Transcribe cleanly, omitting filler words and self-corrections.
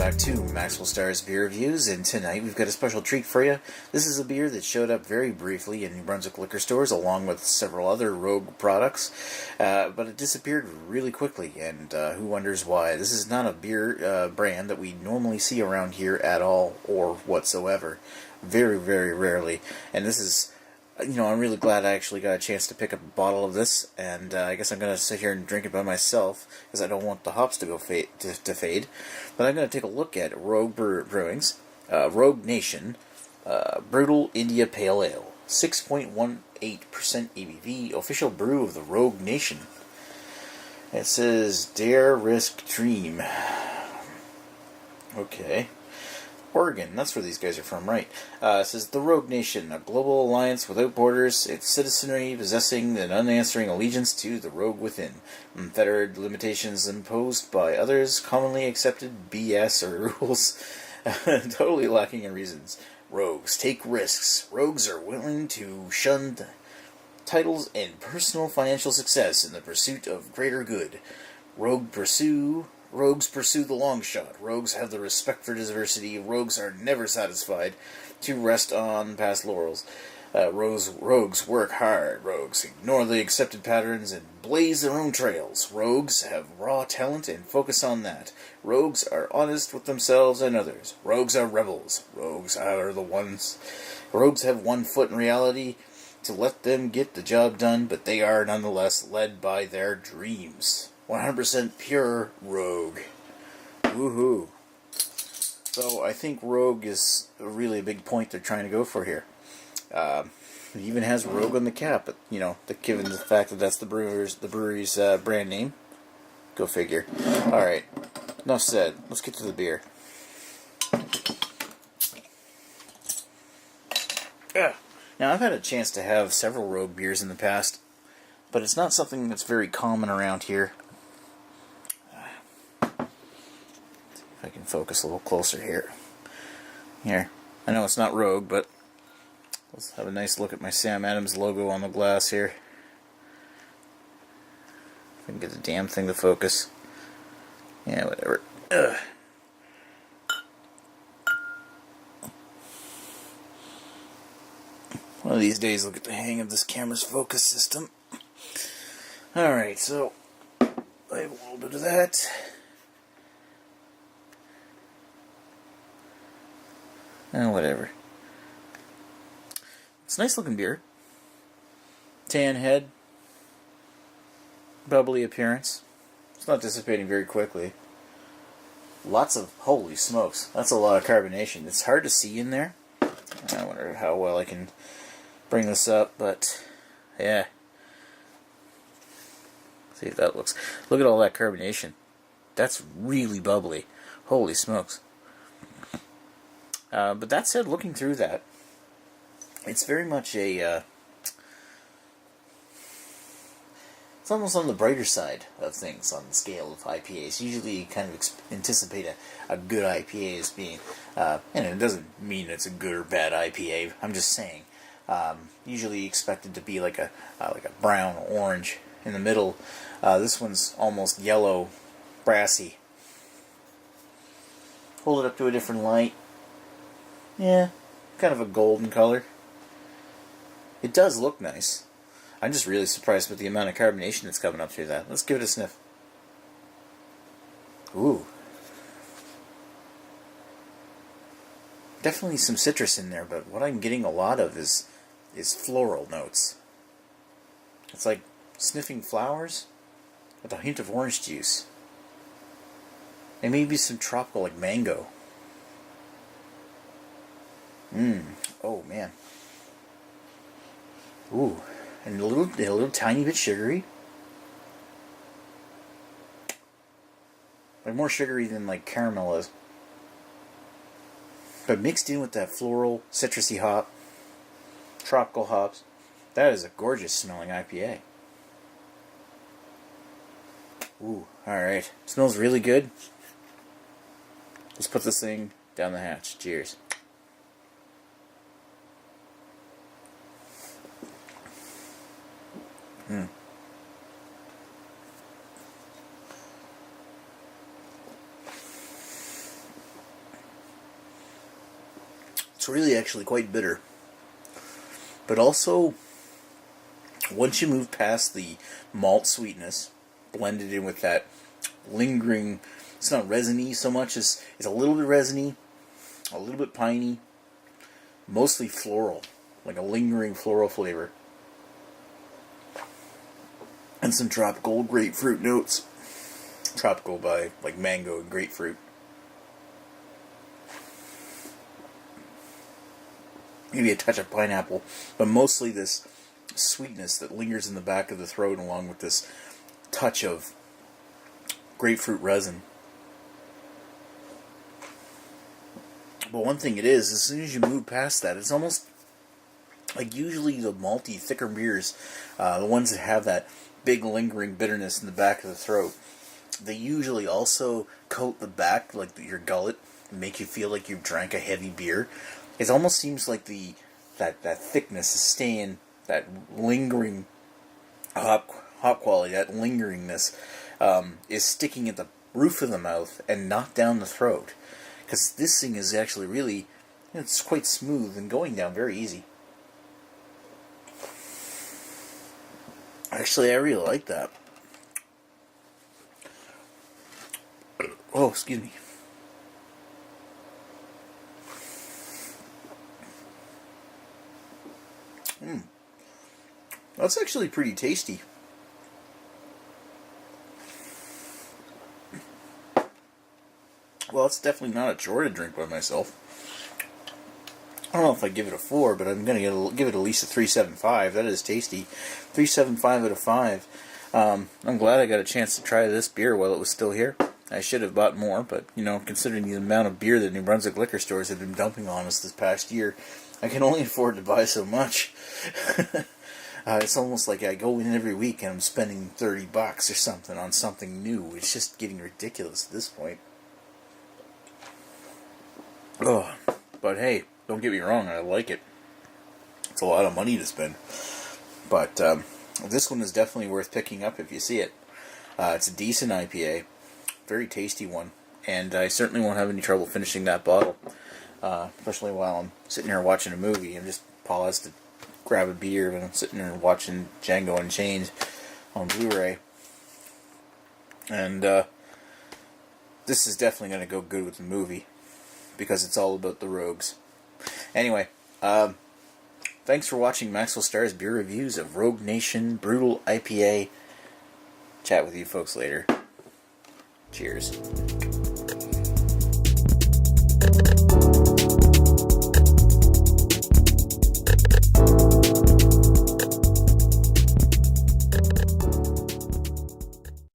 back to Maxwell Starr's Beer Reviews, and tonight we've got a special treat for you. This is a beer that showed up very briefly in New Brunswick liquor stores along with several other Rogue products, but it disappeared really quickly, and who wonders why. This is not a beer brand that we normally see around here at all or whatsoever. Very, very rarely, and this is... I'm really glad I actually got a chance to pick up a bottle of this, and I guess I'm going to sit here and drink it by myself, because I don't want the hops to go fade. But I'm going to take a look at Rogue Brewing's Rogue Nation Brutal India Pale Ale, 6.18% ABV, official brew of the Rogue Nation. It says, Dare, Risk, Dream. Okay. Oregon, that's where these guys are from, right? It says, The Rogue Nation, a global alliance without borders, its citizenry possessing an unanswering allegiance to the rogue within, unfettered limitations imposed by others, commonly accepted BS or rules, totally lacking in reasons. Rogues take risks. Rogues are willing to shun titles and personal financial success in the pursuit of greater good. Rogues pursue the long shot. Rogues have the respect for diversity. Rogues are never satisfied to rest on past laurels. Rogues work hard. Rogues ignore the accepted patterns and blaze their own trails. Rogues have raw talent and focus on that. Rogues are honest with themselves and others. Rogues are rebels. Rogues have one foot in reality to let them get the job done, but they are nonetheless led by their dreams. 100% pure Rogue. Woohoo. So I think Rogue is really a big point they're trying to go for here. It even has Rogue on the cap, but given the fact that that's the brewery's brand name. Go figure. Alright, enough said. Let's get to the beer. Now I've had a chance to have several Rogue beers in the past, but it's not something that's very common around here. If I can focus a little closer here. Here. I know it's not Rogue, but let's have a nice look at my Sam Adams logo on the glass here. If I can get the damn thing to focus. Yeah, whatever. Ugh. One of these days I'll get the hang of this camera's focus system. Alright, so I have a little bit of that. Whatever. It's a nice looking beer. Tan head. Bubbly appearance. It's not dissipating very quickly. Lots of... Holy smokes. That's a lot of carbonation. It's hard to see in there. I wonder how well I can bring this up, but... Yeah. See if that looks... Look at all that carbonation. That's really bubbly. Holy smokes. But that said, looking through that, it's very much a, it's almost on the brighter side of things on the scale of IPAs. Usually you kind of anticipate a good IPA as being, and it doesn't mean it's a good or bad IPA, I'm just saying, usually expected to be like a brown orange in the middle. This one's almost yellow, brassy. Hold it up to a different light. Yeah, kind of a golden color. It does look nice. I'm just really surprised with the amount of carbonation that's coming up through that. Let's give it a sniff. Ooh. Definitely some citrus in there, but what I'm getting a lot of is floral notes. It's like sniffing flowers with a hint of orange juice. And maybe some tropical, like mango. Oh man. Ooh, and a little tiny bit sugary. Like more sugary than like caramel is. But mixed in with that floral, citrusy hop, tropical hops, that is a gorgeous smelling IPA. Ooh, alright. Smells really good. Let's put this thing down the hatch. Cheers. It's really actually quite bitter. But also, once you move past the malt sweetness, blended in with that lingering, it's not resiny so much as it's a little bit resiny, a little bit piney, mostly floral, like a lingering floral flavor. And some tropical grapefruit notes. Tropical by like mango and grapefruit. Maybe a touch of pineapple, but mostly this sweetness that lingers in the back of the throat along with this touch of grapefruit resin. But one thing it is, as soon as you move past that, it's almost like usually the malty, thicker beers, the ones that have that big lingering bitterness in the back of the throat, they usually also coat the back, like your gullet, and make you feel like you've drank a heavy beer. It almost seems like that thickness is staying, that lingering hop quality, that lingeringness is sticking at the roof of the mouth and not down the throat. Because this thing is actually really, it's quite smooth and going down very easy. Actually, I really like that. Oh, excuse me. That's actually pretty tasty. Well, it's definitely not a chore to drink by myself. I don't know if I give it a 4, but I'm going to give it at least a 3.75. That is tasty. 3.75 out of 5. I'm glad I got a chance to try this beer while it was still here. I should have bought more, but, considering the amount of beer that New Brunswick liquor stores have been dumping on us this past year, I can only afford to buy so much. It's almost like I go in every week and I'm spending $30 or something on something new. It's just getting ridiculous at this point. Oh, but hey, don't get me wrong, I like it. It's a lot of money to spend. But this one is definitely worth picking up if you see it. It's a decent IPA. Very tasty one. And I certainly won't have any trouble finishing that bottle. Especially while I'm sitting here watching a movie. I'm just paused to grab a beer when I'm sitting there watching Django Unchained on Blu-ray. And this is definitely going to go good with the movie. Because it's all about the rogues. Anyway, thanks for watching Maxwell Starr's beer reviews of Rogue Nation Brutal IPA. Chat with you folks later. Cheers.